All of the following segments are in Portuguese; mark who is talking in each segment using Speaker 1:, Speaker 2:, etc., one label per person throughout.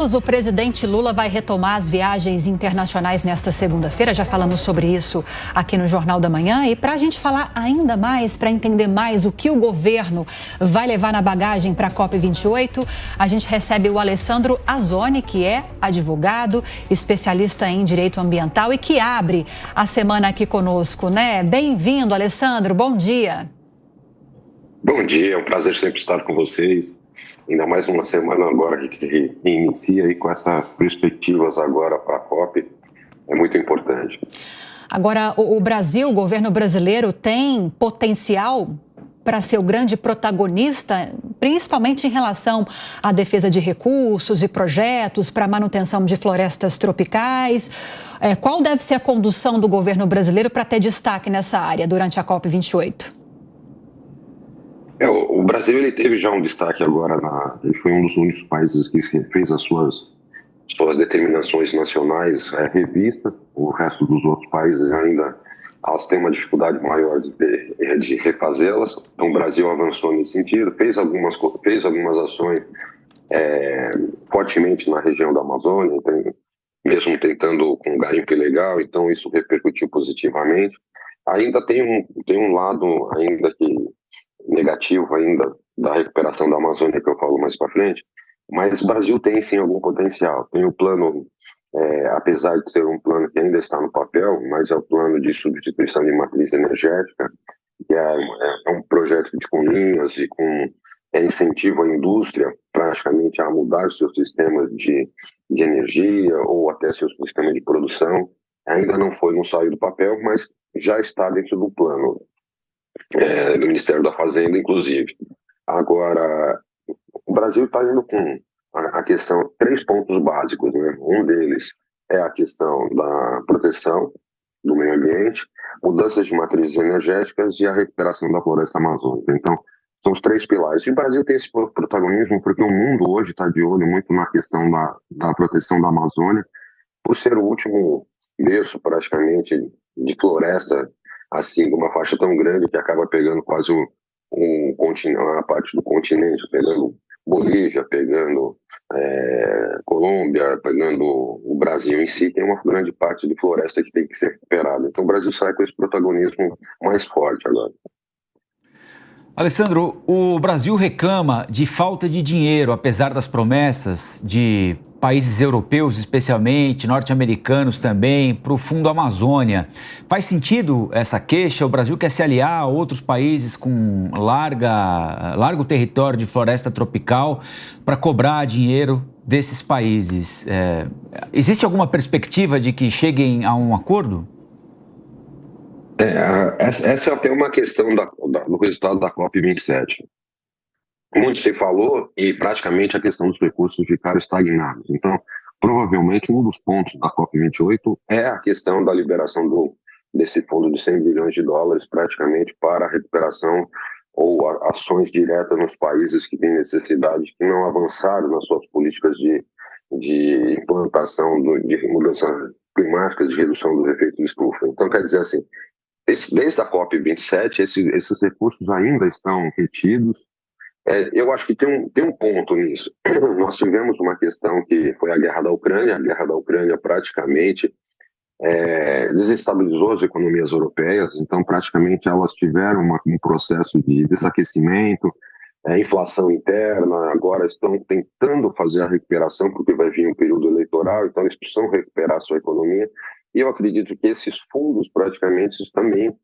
Speaker 1: O presidente Lula vai retomar as viagens internacionais nesta segunda-feira. Já falamos sobre isso aqui no Jornal da Manhã. E para a gente falar ainda mais, para entender mais o que o governo vai levar na bagagem para a COP28, a gente recebe o Alessandro Azzoni, que é advogado, especialista em direito ambiental e que abre a semana aqui conosco, né? Bem-vindo, Alessandro. Bom dia.
Speaker 2: Bom dia, é um prazer sempre estar com vocês. Ainda mais uma semana agora que inicia aí com essas perspectivas agora para a COP, é muito importante.
Speaker 1: Agora, o Brasil, o governo brasileiro tem potencial para ser o grande protagonista, principalmente em relação à defesa de recursos e projetos para a manutenção de florestas tropicais. Qual deve ser a condução do governo brasileiro para ter destaque nessa área durante a COP28?
Speaker 2: O Brasil ele teve já um destaque agora, ele foi um dos únicos países que fez as suas determinações nacionais revistas. O resto dos outros países ainda elas têm uma dificuldade maior de refazê-las. Então o Brasil avançou nesse sentido, fez algumas ações fortemente na região da Amazônia, mesmo tentando com garimpo ilegal, então isso repercutiu positivamente. Ainda tem um lado ainda que negativo ainda da recuperação da Amazônia, que eu falo mais para frente, mas o Brasil tem sim algum potencial. Tem o plano, apesar de ser um plano que ainda está no papel, mas é o plano de substituição de matriz energética, que é um projeto com linhas e com incentivo à indústria praticamente a mudar seus sistemas de energia ou até seu sistema de produção. Ainda não saiu do papel, mas já está dentro do plano. Do Ministério da Fazenda, inclusive. Agora, o Brasil está indo com a questão, 3 pontos básicos, né? Um deles é a questão da proteção do meio ambiente, mudanças de matrizes energéticas e a recuperação da floresta amazônica. Então, são os 3 pilares. E o Brasil tem esse protagonismo porque o mundo hoje está de olho muito na questão da proteção da Amazônia, por ser o último berço, praticamente, de floresta, assim, de uma faixa tão grande que acaba pegando quase a parte do continente, pegando Bolívia, pegando Colômbia, pegando o Brasil em si, tem uma grande parte de floresta que tem que ser recuperada. Então o Brasil sai com esse protagonismo mais forte agora.
Speaker 3: Alessandro, o Brasil reclama de falta de dinheiro, apesar das promessas de países europeus, especialmente, norte-americanos também, para o Fundo Amazônia. Faz sentido essa queixa? O Brasil quer se aliar a outros países com largo território de floresta tropical para cobrar dinheiro desses países. Existe alguma perspectiva de que cheguem a um acordo?
Speaker 2: Essa é até uma questão do resultado da COP27. Muito se falou e praticamente a questão dos recursos ficaram estagnados. Então, provavelmente, um dos pontos da COP28 é a questão da liberação desse fundo de 100 bilhões de dólares, praticamente para a recuperação ou ações diretas nos países que têm necessidade, que não avançaram nas suas políticas de implantação de mudanças climáticas, de redução dos efeitos de estufa. Então, quer dizer assim, desde a COP27, esses recursos ainda estão retidos. Eu acho que tem um ponto nisso. Nós tivemos uma questão que foi a guerra da Ucrânia. A guerra da Ucrânia praticamente desestabilizou as economias europeias, então praticamente elas tiveram um processo de desaquecimento, inflação interna, agora estão tentando fazer a recuperação, porque vai vir um período eleitoral, então eles precisam recuperar a sua economia, e eu acredito que esses fundos praticamente também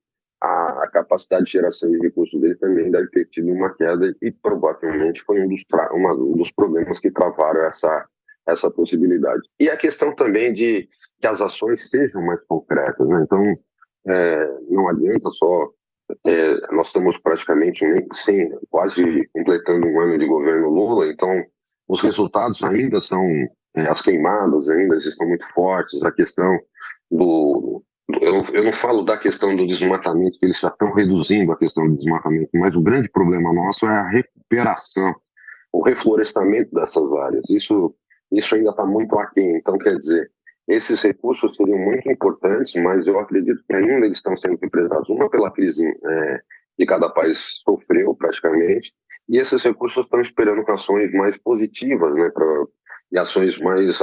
Speaker 2: a capacidade de geração de recursos dele também deve ter tido uma queda e provavelmente foi um dos problemas que travaram essa possibilidade. E a questão também de que as ações sejam mais concretas, né? Então, não adianta só... nós estamos praticamente quase completando um ano de governo Lula, então os resultados ainda são... as queimadas ainda estão muito fortes, a questão eu não falo da questão do desmatamento, que eles já estão reduzindo a questão do desmatamento, mas o grande problema nosso é a recuperação, o reflorestamento dessas áreas. Isso ainda está muito aquém. Então, quer dizer, esses recursos seriam muito importantes, mas eu acredito que ainda eles estão sendo represados, uma pela crise que cada país sofreu praticamente, e esses recursos estão esperando ações mais positivas, né, e ações mais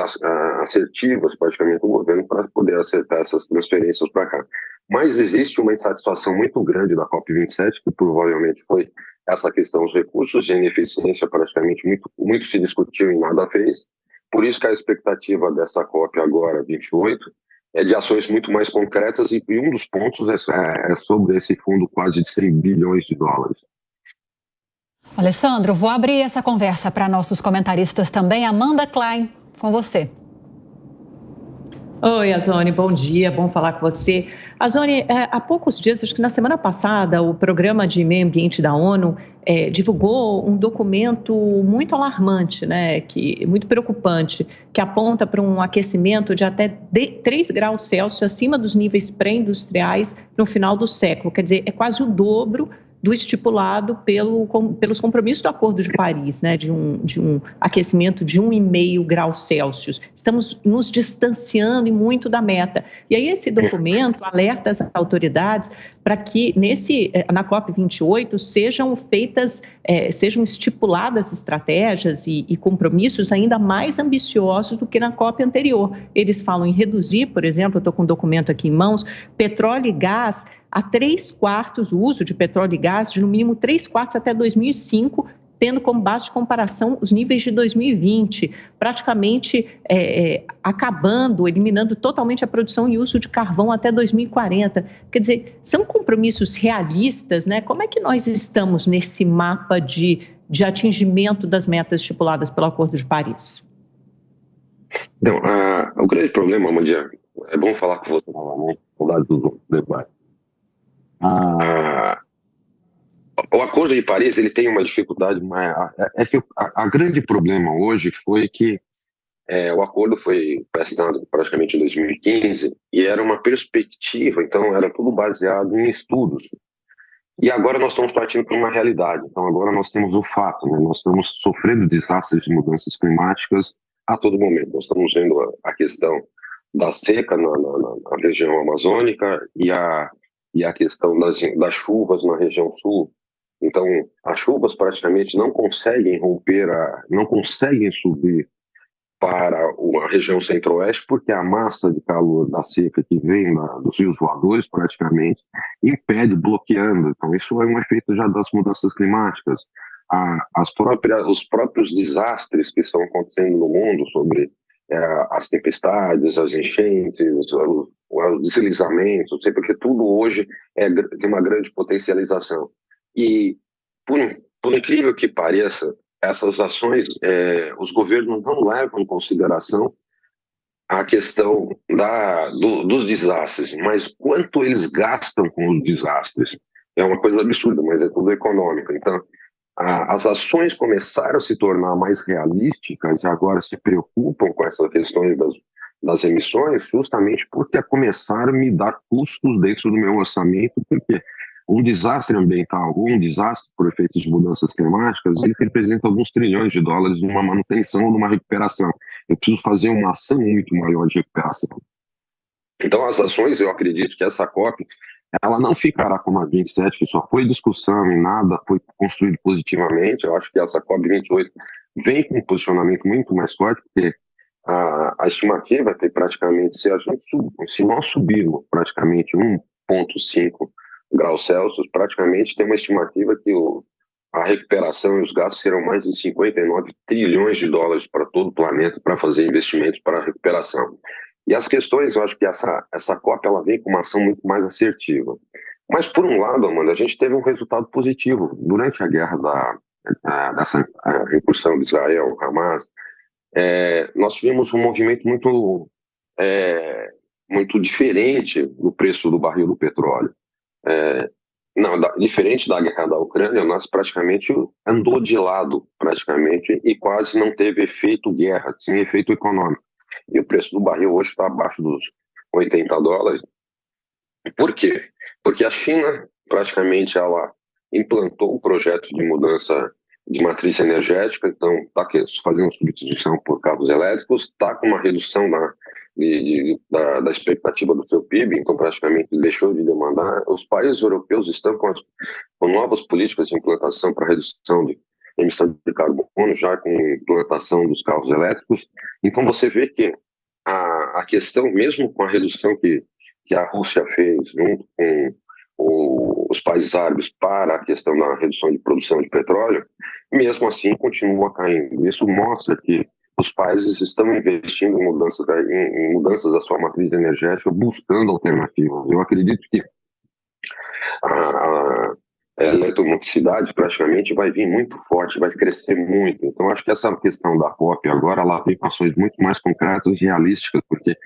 Speaker 2: assertivas, praticamente, do governo para poder acertar essas transferências para cá. Mas existe uma insatisfação muito grande da COP27, que provavelmente foi essa questão dos recursos e ineficiência, praticamente muito se discutiu e nada fez. Por isso que a expectativa dessa COP agora, 28, é de ações muito mais concretas, e um dos pontos é sobre esse fundo quase de 100 bilhões de dólares.
Speaker 1: Alessandro, vou abrir essa conversa para nossos comentaristas também. Amanda Klein, com você.
Speaker 4: Oi, Azone, bom dia, bom falar com você. Azone, há poucos dias, acho que na semana passada, o Programa de Meio Ambiente da ONU divulgou um documento muito alarmante, né, muito preocupante, que aponta para um aquecimento de até 3 graus Celsius acima dos níveis pré-industriais no final do século. Quer dizer, é quase o dobro do estipulado pelos compromissos do Acordo de Paris, né, de um aquecimento de 1,5 graus Celsius. Estamos nos distanciando muito da meta. E aí esse documento alerta as autoridades para que na COP28 sejam estipuladas estratégias e compromissos ainda mais ambiciosos do que na COP anterior. Eles falam em reduzir, por exemplo, eu estou com um documento aqui em mãos, petróleo e gás a 3/4, o uso de petróleo e gás de no mínimo 3/4 até 2005, tendo como base de comparação os níveis de 2020, praticamente eliminando totalmente a produção e uso de carvão até 2040. Quer dizer, são compromissos realistas, né? Como é que nós estamos nesse mapa de atingimento das metas estipuladas pelo Acordo de Paris?
Speaker 2: Então, o grande problema, Amandia, é bom falar com você novamente, saudade do debate. O Acordo de Paris, ele tem uma dificuldade, mas é que a grande problema hoje foi que o acordo foi assinado praticamente em 2015 e era uma perspectiva, então era tudo baseado em estudos. E agora nós estamos partindo para uma realidade. Então agora nós temos o fato, né? Nós estamos sofrendo desastres de mudanças climáticas a todo momento. Nós estamos vendo a questão da seca na região amazônica e a questão das chuvas na região sul. Então, as chuvas praticamente não conseguem não conseguem subir para a região centro-oeste, porque a massa de calor da seca que vem dos rios voadores praticamente impede, bloqueando. Então, isso é um efeito já das mudanças climáticas. Os próprios desastres que estão acontecendo no mundo sobre as tempestades, as enchentes, os deslizamentos, porque tudo hoje tem uma grande potencialização. E, por incrível que pareça, essas ações, os governos não levam em consideração a questão dos desastres, mas quanto eles gastam com os desastres. É uma coisa absurda, mas é tudo econômico. Então, as ações começaram a se tornar mais realísticas e agora se preocupam com essas questões das emissões, justamente porque começaram a me dar custos dentro do meu orçamento, porque um desastre ambiental ou um desastre por efeitos de mudanças climáticas, ele representa alguns trilhões de dólares numa manutenção ou numa recuperação. Eu preciso fazer uma ação muito maior de recuperação. Então, as ações, eu acredito que essa COP, ela não ficará como a 27, que só foi discussão e nada foi construído positivamente. Eu acho que essa COP 28 vem com um posicionamento muito mais forte, porque a estimativa é que praticamente, se nós subirmos praticamente 1,5 graus Celsius, praticamente tem uma estimativa que a recuperação e os gastos serão mais de 59 trilhões de dólares para todo o planeta para fazer investimentos para a recuperação. E as questões, eu acho que essa COP ela vem com uma ação muito mais assertiva. Mas, por um lado, Amanda, a gente teve um resultado positivo. Durante a guerra dessa incursão de Israel, Hamas, nós tivemos um movimento muito diferente no preço do barril do petróleo. Diferente da guerra da Ucrânia, nós praticamente andou de lado, praticamente, e quase não teve efeito guerra, tinha efeito econômico. E o preço do barril hoje está abaixo dos $80. Por quê? Porque a China, praticamente, ela implantou um projeto de mudança de matriz energética, então está fazendo substituição por carros elétricos, está com uma redução da expectativa do seu PIB, então praticamente deixou de demandar. Os países europeus estão com novas políticas de implantação para redução emissão de carbono, já com implantação dos carros elétricos. Então você vê que a questão, mesmo com a redução que a Rússia fez junto com os países árabes para a questão da redução de produção de petróleo, mesmo assim continua caindo. Isso mostra que os países estão investindo em mudanças da sua matriz energética, buscando alternativas. Eu acredito que a eletromotricidade praticamente vai vir muito forte, vai crescer muito. Então, acho que essa questão da COP agora, ela tem ações muito mais concretas e realísticas, porque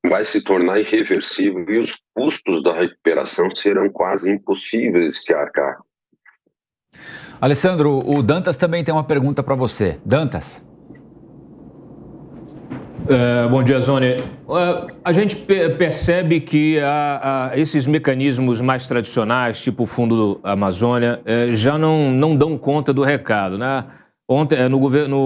Speaker 2: vai se tornar irreversível e os custos da recuperação serão quase impossíveis de se arcar.
Speaker 3: Alessandro, o Dantas também tem uma pergunta para você. Dantas.
Speaker 5: Bom dia, Zoni. A gente percebe que esses mecanismos mais tradicionais, tipo o Fundo Amazônia, já não dão conta do recado, né? Ontem,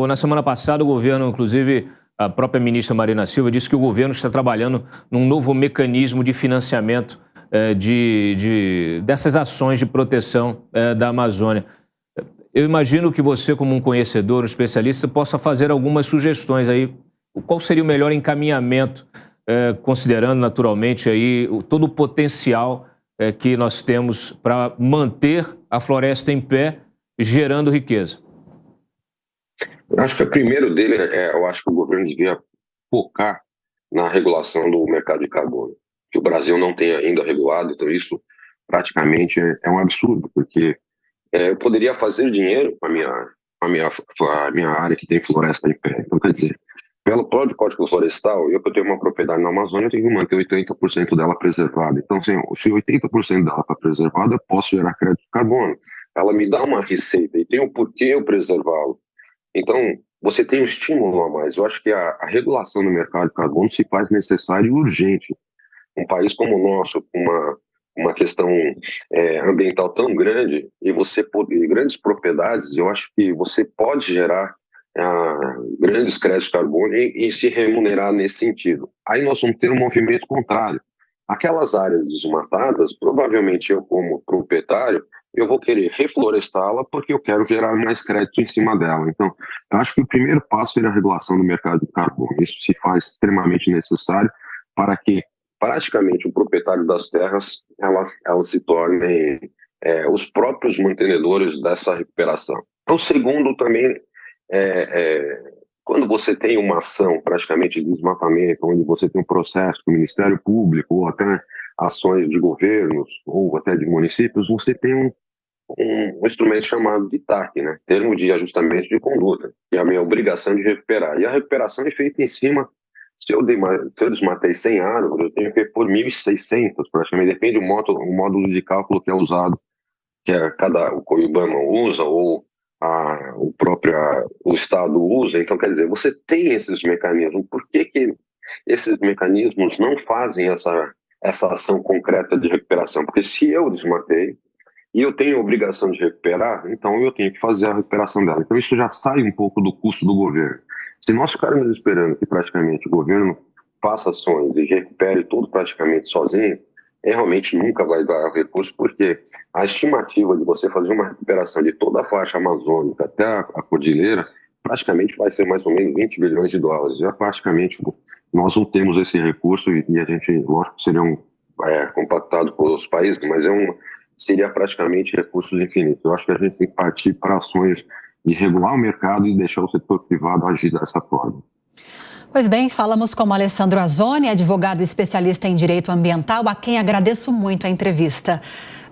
Speaker 5: na semana passada, o governo, inclusive, a própria ministra Marina Silva, disse que o governo está trabalhando num novo mecanismo de financiamento dessas ações de proteção da Amazônia. Eu imagino que você, como um conhecedor, um especialista, possa fazer algumas sugestões aí. Qual seria o melhor encaminhamento, considerando naturalmente aí todo o potencial que nós temos para manter a floresta em pé, gerando riqueza?
Speaker 2: Eu acho que o primeiro dele eu acho que o governo devia focar na regulação do mercado de carbono, que o Brasil não tem ainda regulado, então isso praticamente é um absurdo, porque eu poderia fazer dinheiro com a minha área que tem floresta em pé. Então, quer dizer, pelo próprio Código Florestal, eu que tenho uma propriedade na Amazônia, eu tenho que manter 80% dela preservada. Então, se 80% dela está preservada, eu posso gerar crédito de carbono. Ela me dá uma receita e tem o porquê eu preservá-lo. Então, você tem um estímulo a mais. Eu acho que a regulação do mercado de carbono se faz necessária e urgente. Um país como o nosso, com uma questão ambiental tão grande, e você poder grandes propriedades, eu acho que você pode gerar grandes créditos de carbono e se remunerar nesse sentido. Aí nós vamos ter um movimento contrário. Aquelas áreas desmatadas, provavelmente eu, como proprietário, eu vou querer reflorestá-la porque eu quero gerar mais crédito em cima dela. Então, eu acho que o primeiro passo seria a regulação do mercado de carbono. Isso se faz extremamente necessário para que praticamente o proprietário das terras ela se torne os próprios mantenedores dessa recuperação. O segundo também quando você tem uma ação praticamente de desmatamento, onde você tem um processo do Ministério Público ou até ações de governos ou até de municípios, você tem um instrumento chamado de TAC, né? Termo de Ajustamento de Conduta, que é a minha obrigação de recuperar. E a recuperação é feita em cima, se eu desmatei 100 árvores, eu tenho que repor 1.600, praticamente, depende do módulo de cálculo que é usado, que o COIBAMA usa ou o Estado usa. Então, quer dizer, você tem esses mecanismos. Por que esses mecanismos não fazem essa ação concreta de recuperação? Porque se eu desmatei e eu tenho a obrigação de recuperar, então eu tenho que fazer a recuperação dela. Então isso já sai um pouco do custo do governo. Se nós ficarmos esperando que praticamente o governo faça ações e recupere tudo praticamente sozinho, realmente nunca vai dar recurso, porque a estimativa de você fazer uma recuperação de toda a faixa amazônica até a cordilheira, praticamente vai ser mais ou menos 20 bilhões de dólares. Já praticamente nós não temos esse recurso e a gente, lógico, seria compactado pelos países, mas seria praticamente recursos infinitos. Eu acho que a gente tem que partir para ações de regular o mercado e deixar o setor privado agir dessa forma.
Speaker 1: Pois bem, falamos com o Alessandro Azzoni, advogado especialista em direito ambiental, a quem agradeço muito a entrevista.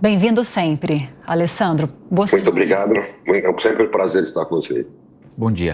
Speaker 1: Bem-vindo sempre, Alessandro.
Speaker 2: Muito obrigado. É sempre um prazer estar com você.
Speaker 3: Bom dia.